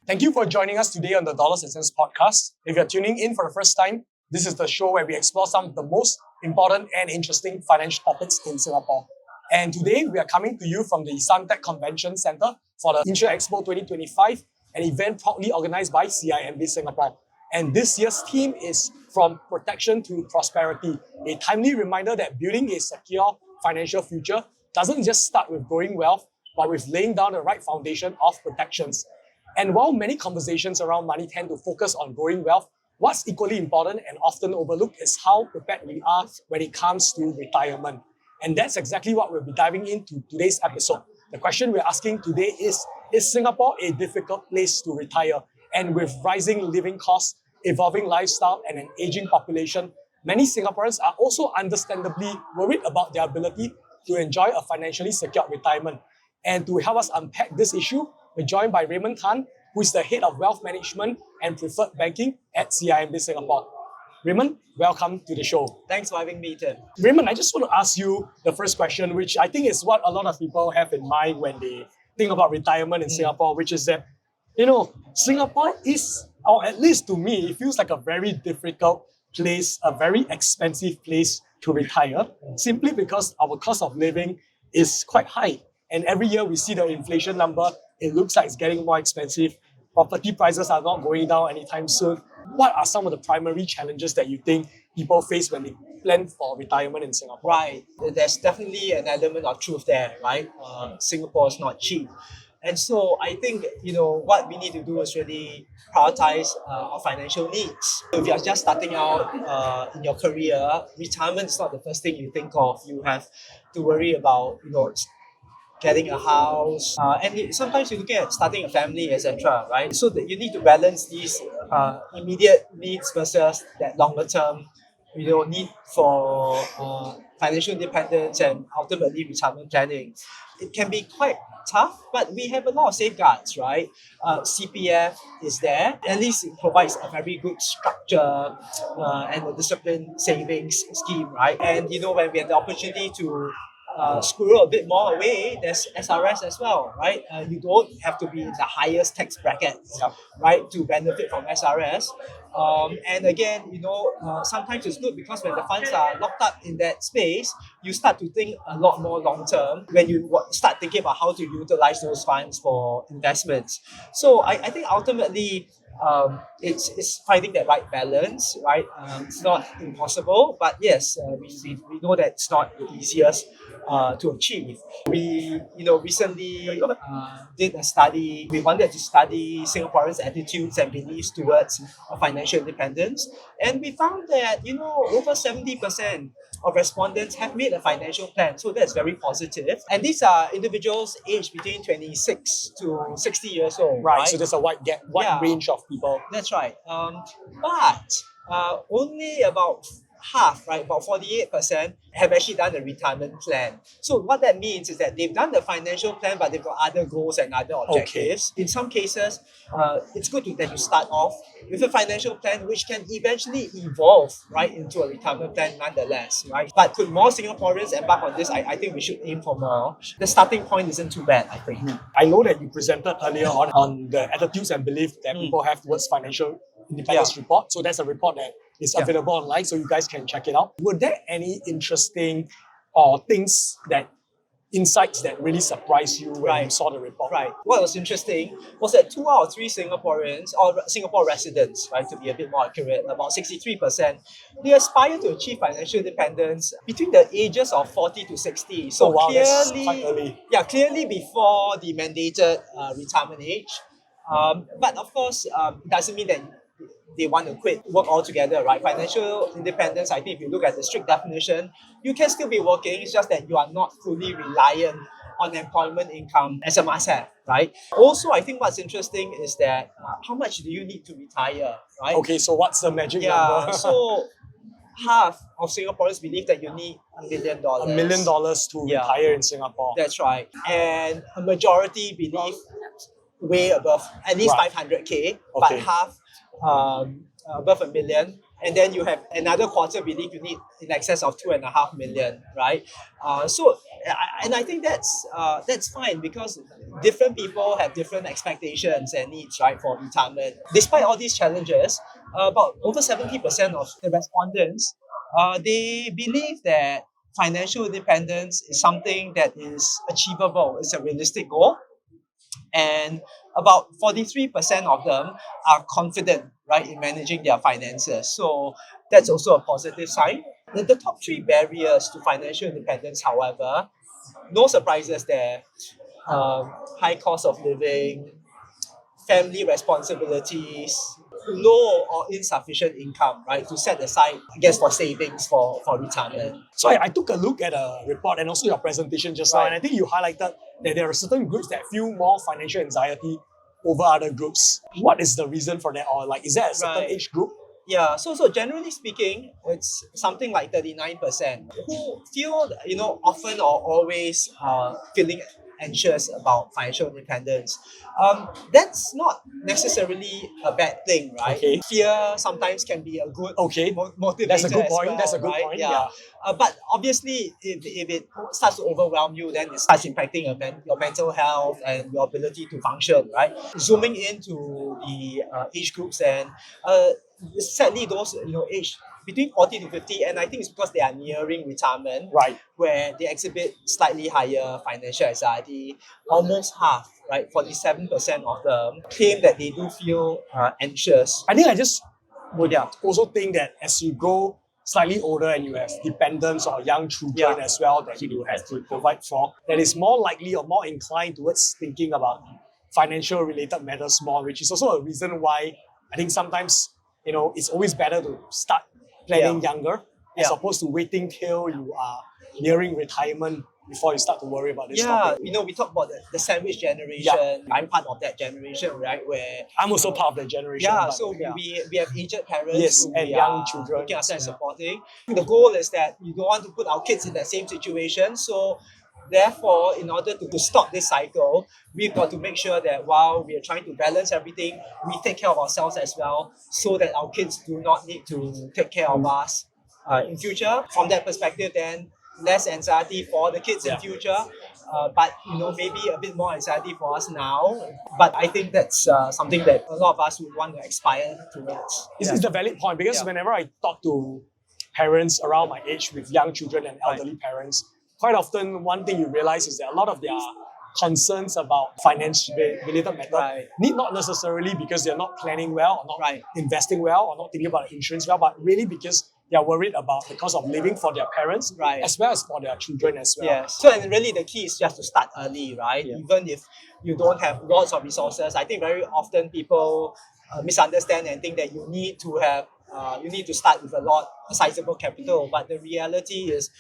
Thank you for joining us today on the Dollars and Cents podcast. If you're tuning in for the first time, this is the show where we explore some of the most important and interesting financial topics in Singapore. And today we are coming to you from the Suntec Convention Centre for the InsureXpo 2025, an event proudly organised by CIMB Singapore. And this year's theme is From Protection to Prosperity, a timely reminder that building a secure financial future doesn't just start with growing wealth, but with laying down the right foundation of protections. And while many conversations around money tend to focus on growing wealth, what's equally important and often overlooked is how prepared we are when it comes to retirement. And that's exactly what we'll be diving into today's episode. The question we're asking today is Singapore a difficult place to retire? And with rising living costs, evolving lifestyle, and an aging population, many Singaporeans are also understandably worried about their ability to enjoy a financially secured retirement. And to help us unpack this issue, we're joined by Raymond Tan, who is the Head of Wealth Management and Preferred Banking at CIMB Singapore. Raymond, welcome to the show. Thanks for having me, Tim. Raymond, I just want to ask you the first question, which I think is what a lot of people have in mind when they think about retirement in Singapore, which is that, Singapore is, or at least to me, it feels like a very difficult place, a very expensive place to retire, simply because our cost of living is quite high. And every year we see the inflation number, it looks like it's getting more expensive. Property prices are not going down anytime soon. What are some of the primary challenges that you think people face when they plan for retirement in Singapore? Right. There's definitely an element of truth there, right? Singapore is not cheap. And so I think, what we need to do is really prioritize our financial needs. If you're just starting out in your career, retirement is not the first thing you think of. You have to worry about, getting a house, and sometimes you're looking at starting a family, etc. Right? So that you need to balance these immediate needs versus that longer term, need for financial independence and ultimately retirement planning. It can be quite tough, but we have a lot of safeguards, right? CPF is there. At least it provides a very good structure and a disciplined savings scheme, right? And when we have the opportunity to squirrel a bit more away, there's SRS as well, right? You don't have to be in the highest tax bracket, right, to benefit from SRS. And again, sometimes it's good because when the funds are locked up in that space, you start to think a lot more long term when you start thinking about how to utilize those funds for investments. So I think ultimately, it's finding that right balance, right? It's not impossible, but yes, we know that it's not the easiest to achieve. We, recently did a study. We wanted to study Singaporeans' attitudes and beliefs towards financial independence, and we found that over 70% of respondents have made a financial plan. So that's very positive. And these are individuals aged between 26 to 60 years old. Right. So there's a wide range of people. That's right. But only about half, right, about 48% have actually done a retirement plan. So what that means is that they've done the financial plan, but they've got other goals and other objectives. Okay. In some cases, it's good that you start off with a financial plan which can eventually evolve, right, into a retirement plan nonetheless, right? But could more Singaporeans embark on this? I think we should aim for more. The starting point isn't too bad, I think. I know that you presented earlier on the attitudes and beliefs that people have towards financial independence report. So that's a report that is available online, so you guys can check it out. Were there any interesting insights that really surprised you when you saw the report? Right. What was interesting was that 2 out of 3 Singaporeans, or Singapore residents, right, to be a bit more accurate, about 63%, they aspire to achieve financial independence between the ages of 40 to 60. So clearly, that's quite early. Yeah, clearly before the mandated retirement age. But of course, it doesn't mean that they want to quit work altogether, right? Financial independence, I think if you look at the strict definition, you can still be working. It's just that you are not fully reliant on employment income as a must-have, right? Also, I think what's interesting is that how much do you need to retire, right? Okay, so what's the magic number? So half of Singaporeans believe that you need $1 million. $1 million to retire in Singapore. That's right. And a majority believe way above, at least 500K, but half above $1 million. and then you have another quarter believe you need in excess of 2.5 million, right? And I think that's fine because different people have different expectations and needs, right, for retirement. Despite all these challenges, about over 70% of the respondents they believe that financial independence is something that is achievable, it's a realistic goal, and about 43% of them are confident, right, in managing their finances. So that's also a positive sign. The top three barriers to financial independence, however, no surprises there. High cost of living, family responsibilities, low or insufficient income, right, to set aside, I guess, for savings for retirement. So I took a look at a report and also your presentation just now, Right. and I think you highlighted that there are certain groups that feel more financial anxiety over other groups. What is the reason for that? Or like, is there a certain Right. age group? Yeah, so generally speaking, it's something like 39% who feel, often or always feeling anxious about financial independence. That's not necessarily a bad thing, right? Okay. Fear sometimes can be a good motivator. That's a good as point. well, That's a good right? point. Yeah. But obviously, if it starts to overwhelm you, then it starts impacting your mental health and your ability to function, right? Zooming into the age groups, and sadly those age between 40 to 50, and I think it's because they are nearing retirement, Right. where they exhibit slightly higher financial anxiety. Almost half, right, 47% of them claim that they do feel anxious. I think I just would also think that as you grow slightly older and you have dependents or young children as well that you have to provide for, that is more likely or more inclined towards thinking about financial related matters more, which is also a reason why I think sometimes, it's always better to start planning younger as opposed to waiting till you are nearing retirement before you start to worry about this topic. We talk about the sandwich generation. I'm part of that generation, right? Where I'm also part of that generation. We have aged parents and young children looking after and supporting. The goal is that you don't want to put our kids in that same situation. So therefore, in order to stop this cycle, we've got to make sure that while we are trying to balance everything, we take care of ourselves as well, so that our kids do not need to take care of us in future. From that perspective, then less anxiety for the kids in future, but maybe a bit more anxiety for us now. But I think that's something that a lot of us would want to aspire towards. It's a valid point because whenever I talk to parents around my age with young children and elderly parents, quite often one thing you realize is that a lot of their concerns about finance related matters need not necessarily because they're not planning well or not investing well or not thinking about insurance well, but really because they are worried about the cost of living for their parents as well as for their children as well. Yes. So and really the key is just to start early, right? Even if you don't have lots of resources, I think very often people misunderstand and think that you need to start with a sizable capital. But the reality is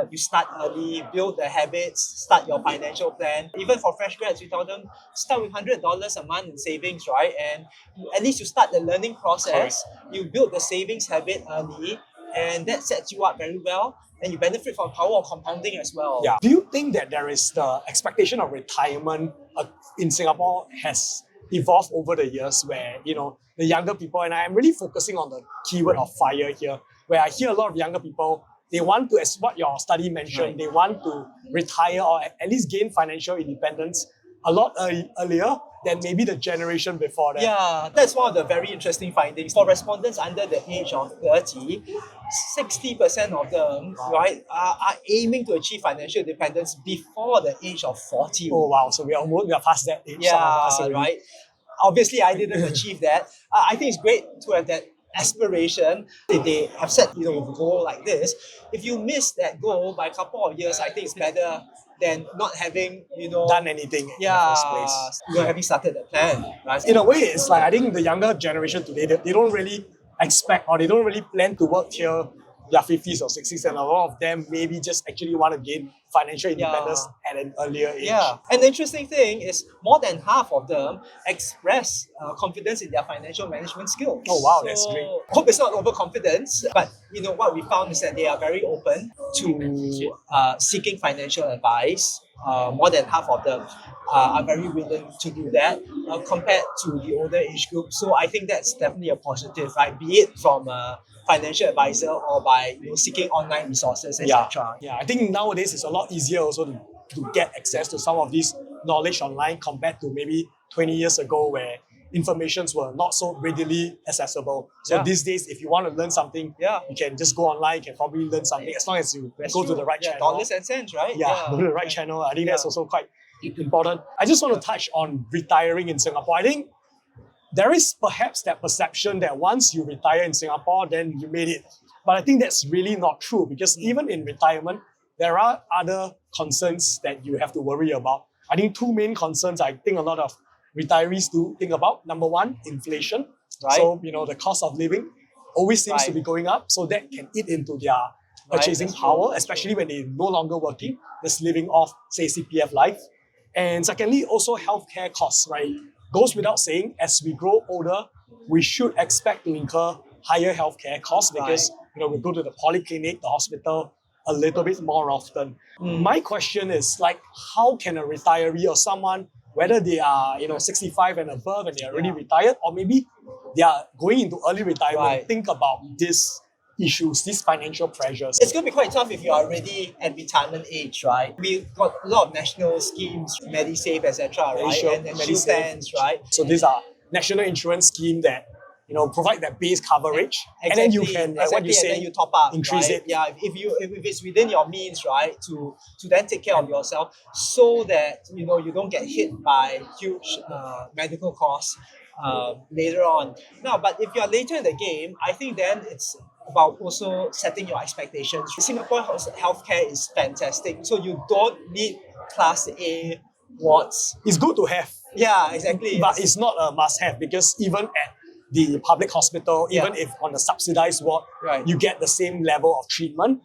you start early, build the habits, start your financial plan. Even for fresh grads, we tell them start with $100 a month in savings, right? And at least you start the learning process. You build the savings habit early, and that sets you up very well. And you benefit from power of compounding as well. Yeah. Do you think that there is the expectation of retirement in Singapore has evolved over the years where, the younger people, and I'm really focusing on the keyword of FIRE here, where I hear a lot of younger people, they want to, as what your study mentioned, they want to retire or at least gain financial independence a lot earlier than maybe the generation before that. Yeah, that's one of the very interesting findings. For respondents under the age of 30, 60% of them, right, are aiming to achieve financial independence before the age of 40. Oh wow, so we are past that age. Yeah, right. Obviously, I didn't achieve that. I think it's great to have that aspiration. If they have set a goal like this, if you miss that goal by a couple of years, I think it's better than not having done anything in the first place. Having started the plan, right? In a way, it's like I think the younger generation today, they don't really expect or they don't really plan to work till their 50s or 60s, and a lot of them maybe just actually want to gain financial independence at an earlier age. Yeah, and the interesting thing is more than half of them express confidence in their financial management skills. Oh wow, that's great. Hope it's not overconfidence, but what we found is that they are very open to seeking financial advice. more than half of them are very willing to do that compared to the older age group. So I think that's definitely a positive, right? Be it from a financial advisor or by seeking online resources, etc. Yeah, I think nowadays it's a lot easier also to get access to some of this knowledge online compared to maybe 20 years ago where informations were not so readily accessible. So Yeah. these days, if you want to learn something, you can just go online, you can probably learn something as long as you That's go to true. the right Yeah, channel. dollars and cents, right? Go to the right channel. I think that's Yeah. also quite important. I just want to touch on retiring in Singapore. I think there is perhaps that perception that once you retire in Singapore, then you made it. But I think that's really not true because even in retirement, there are other concerns that you have to worry about. I think two main concerns I think a lot of retirees do think about. Number one, inflation. Right. So, the cost of living always seems to Right. be going up. So that can eat into their purchasing that's power, true. especially when they're no longer working, just living off, say, CPF Life. And secondly, also healthcare costs, right? Goes without saying, as we grow older, we should expect to incur higher healthcare costs because we go to the polyclinic, the hospital a little bit more often. My question is how can a retiree or someone, whether they are 65 and above and they are already retired, or maybe they are going into early retirement, think about these issues, these financial pressures? It's going to be quite tough if you are already at retirement age, right? We've got a lot of national schemes, MediSave, etc., right? And Shield plans, right? So these are national insurance scheme that provide that base coverage, and then you can, what you say, and then you top up, increase right? it. Yeah, if it's within your means, right, to then take care of yourself, so that you don't get hit by huge medical costs later on. Now, but if you're later in the game, I think then it's about also setting your expectations. Singapore healthcare is fantastic, so you don't need Class A wards. It's good to have. Yeah, exactly. But it's not a must-have because even at the public hospital, even if on the subsidized ward, you get the same level of treatment.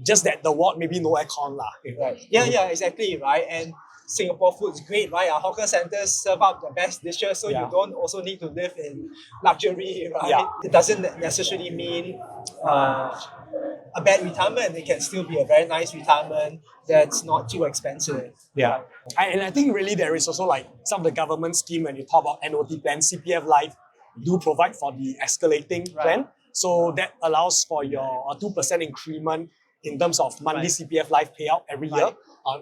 Just that the ward maybe no aircon lah. Right. Yeah, exactly, right. And Singapore food is great, right? Our hawker centers serve up the best dishes, so you don't also need to live in luxury, right? Yeah. It doesn't necessarily mean a bad retirement. It can still be a very nice retirement that's not too expensive. Yeah. And I think really there is also some of the government scheme when you talk about annuity plans, CPF Life do provide for the escalating plan. So that allows for your 2% increment in terms of monthly CPF Life payout every year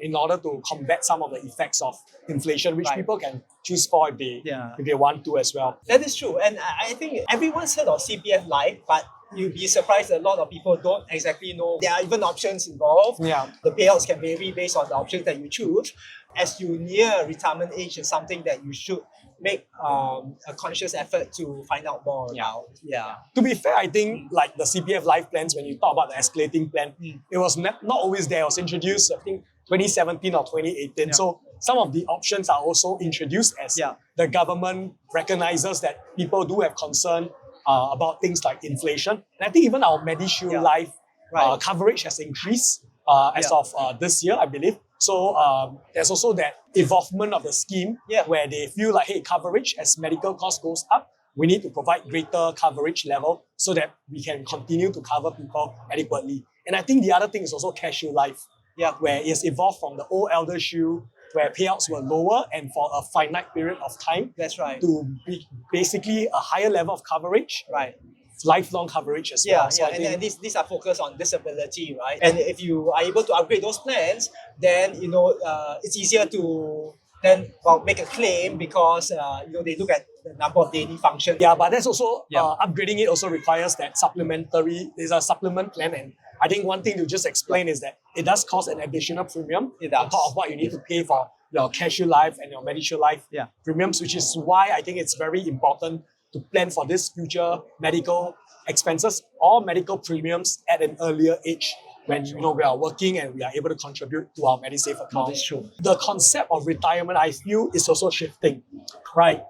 in order to combat some of the effects of inflation, which people can choose for if they want to as well. That is true. And I think everyone's heard of CPF Life, but you'll be surprised a lot of people don't exactly know there are even options involved. Yeah. The payouts can vary based on the options that you choose. As you near retirement age, is something that you should make a conscious effort to find out more about. Yeah. To be fair, I think the CPF Life plans, when you talk about the escalating plan, it was not always there. It was introduced, I think, 2017 or 2018. So some of the options are also introduced as the government recognizes that people do have concern about things like inflation. And I think even our MediShield Life coverage has increased as of this year, I believe. So there's also that evolvement of the scheme where they feel hey, coverage as medical cost goes up, we need to provide greater coverage level so that we can continue to cover people adequately. And I think the other thing is also CareShield Life, where it's evolved from the old ElderShield, where payouts were lower and for a finite period of time. That's right. To be basically a higher level of coverage. Right. Lifelong coverage as well. So and these are focused on disability, right? And if you are able to upgrade those plans, then it's easier to then make a claim because they look at the number of daily functions. Yeah, but that's also upgrading it also requires that there's a supplement plan, and I think one thing to just explain is that it does cost an additional premium on top of what you need to pay for your CareShield Life and your MediShield Life premiums, which is why I think it's very important to plan for this future medical expenses or medical premiums at an earlier age when we are working and we are able to contribute to our MediSave account. That's true. The concept of retirement, I feel, is also shifting, right?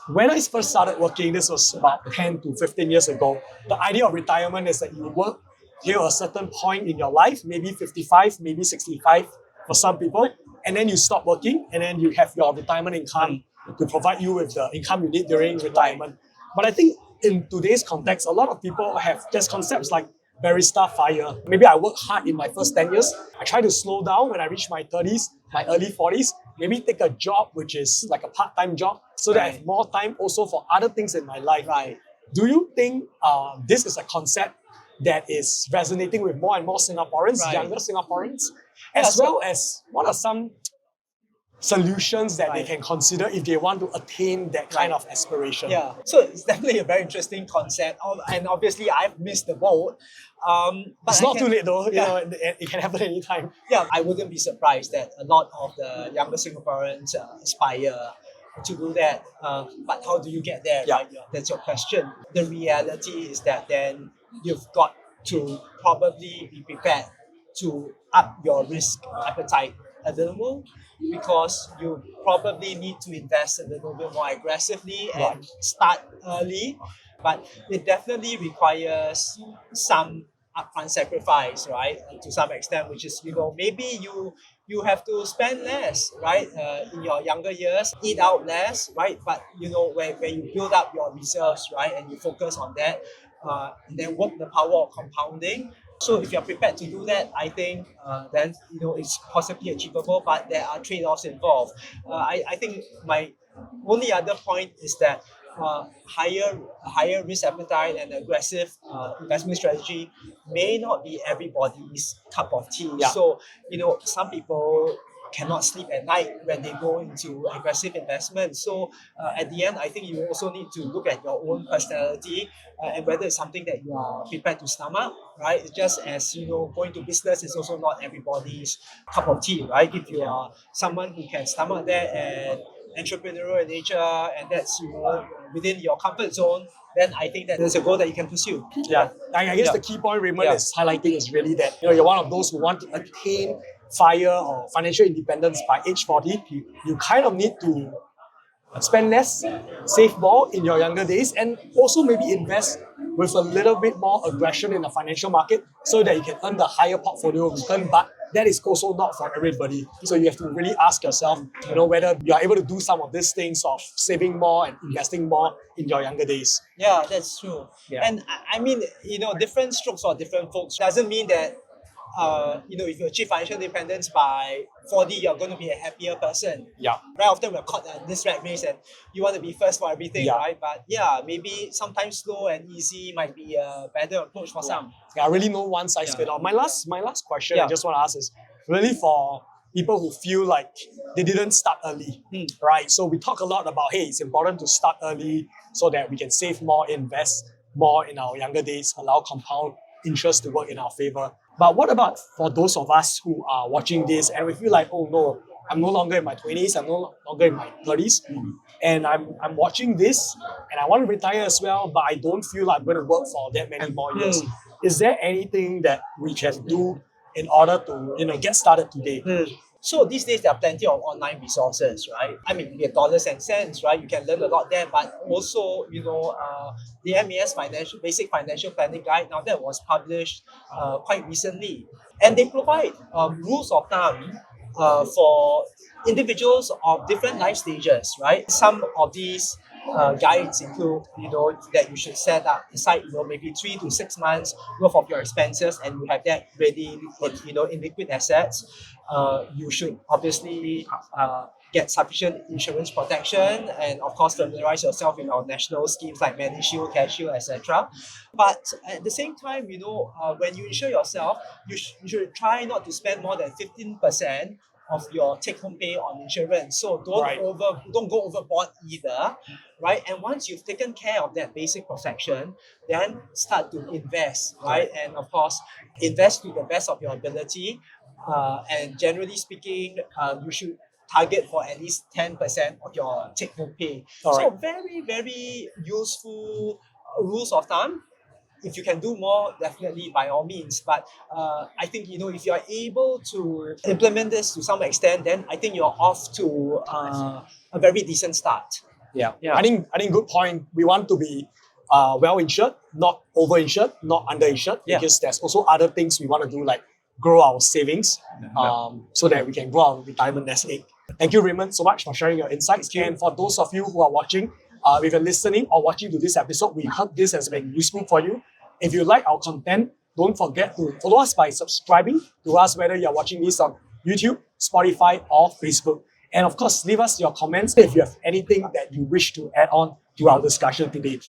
When I first started working, this was about 10 to 15 years ago, the idea of retirement is that you work till a certain point in your life, maybe 55, maybe 65 for some people, and then you stop working and then you have your retirement income to provide you with the income you need during retirement. But I think in today's context, a lot of people have just concepts like barista fire. Maybe I work hard in my first 10 years. I try to slow down when I reach my 30s, my early 40s. Maybe take a job which is like a part-time job so that I have more time also for other things in my life. Right. Do you think this is a concept that is resonating with more and more Singaporeans, younger Singaporeans, as well as what are some solutions that they can consider if they want to attain that kind of aspiration? Yeah, so it's definitely a very interesting concept, and obviously I've missed the boat. But it's not too late though, you know, it can happen anytime. Yeah, I wouldn't be surprised that a lot of the younger Singaporeans aspire to do that. But how do you get there? Right? That's your question. The reality is that then you've got to probably be prepared to up your risk appetite a little more, because you probably need to invest a little bit more aggressively and start early. But it definitely requires some upfront sacrifice, right? To some extent, which is, maybe you have to spend less, right? In your younger years, eat out less, right? But when you build up your reserves, right, and you focus on that, and then work the power of compounding. So if you're prepared to do that, I think then it's possibly achievable, but there are trade-offs involved. I think my only other point is that higher risk appetite and aggressive investment strategy may not be everybody's cup of tea. So some people cannot sleep at night when they go into aggressive investment. So at the end, I think you also need to look at your own personality and whether it's something that you are prepared to stomach, right? It's just as, going to business is also not everybody's cup of tea, right? If you are someone who can stomach that and entrepreneurial in nature, and that's within your comfort zone, then I think that there's a goal that you can pursue. I guess the key point Raymond is highlighting is really that you're one of those who want to attain FIRE or financial independence by age 40. You kind of need to spend less, save more in your younger days, and also maybe invest with a little bit more aggression in the financial market so that you can earn the higher portfolio return. But that is also not for everybody. So you have to really ask yourself, whether you are able to do some of these things of saving more and investing more in your younger days. Yeah, that's true. And I mean, different strokes for different folks. Doesn't mean that if you achieve financial independence by 40, you're going to be a happier person. Very often we're caught in this rat race and you want to be first for everything, right? But maybe sometimes slow and easy might be a better approach for some. Really no one size fit all. My last question I just want to ask is really for people who feel like they didn't start early, right? So we talk a lot about, hey, it's important to start early so that we can save more, invest more in our younger days, allow compound interest to work in our favor. But what about for those of us who are watching this and we feel like, oh no, I'm no longer in my 20s, I'm no longer in my 30s, and I'm watching this and I want to retire as well, but I don't feel like I'm going to work for that many more years. Is there anything that we can do in order to get started today? So these days there are plenty of online resources, right? I mean, we have Dollars and Cents, right? You can learn a lot there, but also, the MES Basic Financial Planning Guide, now that was published quite recently. And they provide rules of thumb for individuals of different life stages, right? Some of these guides include, that you should set up aside, maybe 3 to 6 months worth of your expenses, and you have that ready, in liquid assets. You should obviously get sufficient insurance protection, and of course familiarize yourself with our national schemes like MediShield, CareShield, etc. But at the same time, when you insure yourself, you should try not to spend more than 15% of your take-home pay on insurance. So don't go overboard either, right? And once you've taken care of that basic protection, then start to invest, right? And of course, invest to the best of your ability. And generally speaking, you should target for at least 10% of your take-home pay. So very, very useful rules of thumb. If you can do more, definitely by all means. But I think, if you're able to implement this to some extent, then I think you're off to a very decent start. I think good point. We want to be well insured, not over insured, not under insured, because there's also other things we want to do, like grow our savings so that we can grow our retirement nest egg. Thank you, Raymond, so much for sharing your insights. And for those of you who are watching, if you're listening or watching to this episode, we hope this has been useful for you. If you like our content, don't forget to follow us by subscribing to us, whether you're watching this on YouTube, Spotify, or Facebook. And of course, leave us your comments if you have anything that you wish to add on to our discussion today.